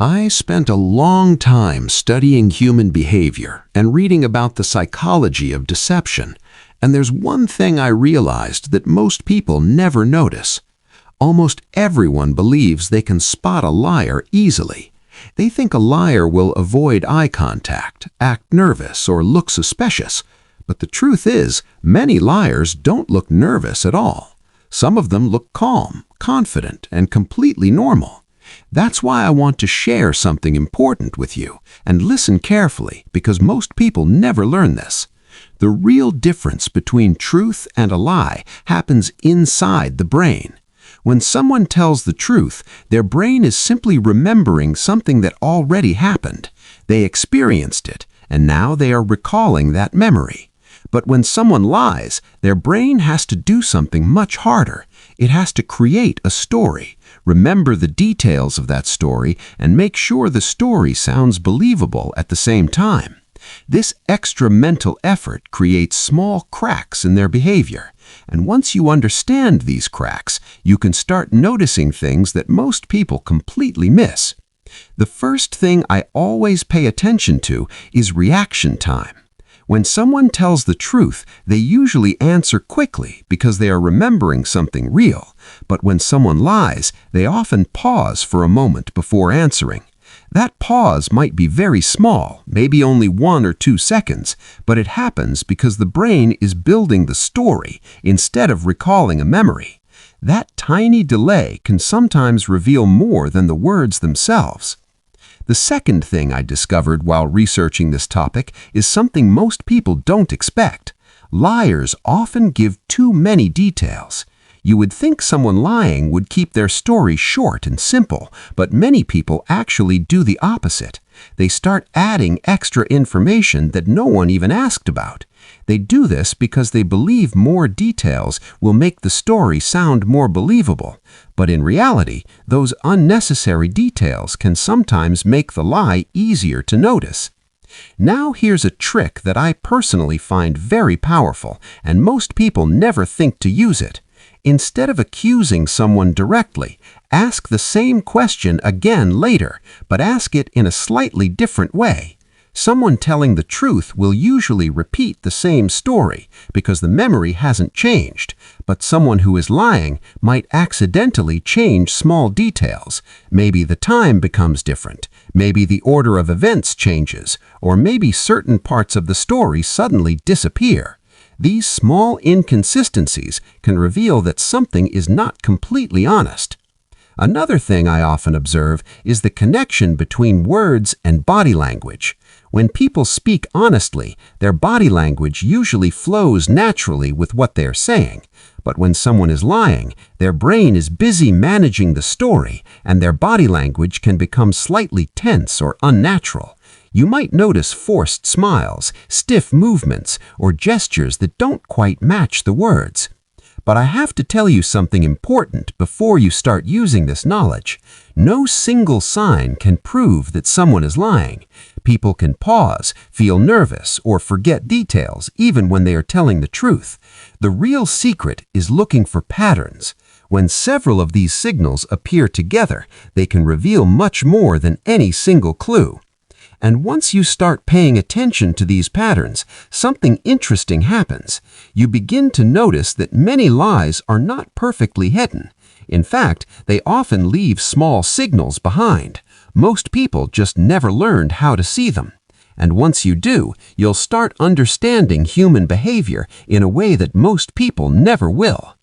I spent a long time studying human behavior and reading about the psychology of deception, and there's one thing I realized that most people never notice. Almost everyone believes they can spot a liar easily. They think a liar will avoid eye contact, act nervous, or look suspicious. But the truth is, many liars don't look nervous at all. Some of them look calm, confident, and completely normal. That's why I want to share something important with you, and listen carefully because most people never learn this. The real difference between truth and a lie happens inside the brain. When someone tells the truth, their brain is simply remembering something that already happened. They experienced it, and now they are recalling that memory. But when someone lies, their brain has to do something much harder. It has to create a story, remember the details of that story, and make sure the story sounds believable at the same time. This extra mental effort creates small cracks in their behavior. And once you understand these cracks, you can start noticing things that most people completely miss. The first thing I always pay attention to is reaction time. When someone tells the truth, they usually answer quickly because they are remembering something real. But when someone lies, they often pause for a moment before answering. That pause might be very small, maybe only 1 or 2 seconds, but it happens because the brain is building the story instead of recalling a memory. That tiny delay can sometimes reveal more than the words themselves. The second thing I discovered while researching this topic is something most people don't expect. Liars often give too many details. You would think someone lying would keep their story short and simple, but many people actually do the opposite. They start adding extra information that no one even asked about. They do this because they believe more details will make the story sound more believable. But in reality, those unnecessary details can sometimes make the lie easier to notice. Now here's a trick that I personally find very powerful, and most people never think to use it. Instead of accusing someone directly, ask the same question again later, but ask it in a slightly different way. Someone telling the truth will usually repeat the same story because the memory hasn't changed, but someone who is lying might accidentally change small details. Maybe the time becomes different, maybe the order of events changes, or maybe certain parts of the story suddenly disappear. These small inconsistencies can reveal that something is not completely honest. Another thing I often observe is the connection between words and body language. When people speak honestly, their body language usually flows naturally with what they are saying. But when someone is lying, their brain is busy managing the story, and their body language can become slightly tense or unnatural. You might notice forced smiles, stiff movements, or gestures that don't quite match the words. But I have to tell you something important before you start using this knowledge. No single sign can prove that someone is lying. People can pause, feel nervous, or forget details even when they are telling the truth. The real secret is looking for patterns. When several of these signals appear together, they can reveal much more than any single clue. And once you start paying attention to these patterns, something interesting happens. You begin to notice that many lies are not perfectly hidden. In fact, they often leave small signals behind. Most people just never learned how to see them. And once you do, you'll start understanding human behavior in a way that most people never will.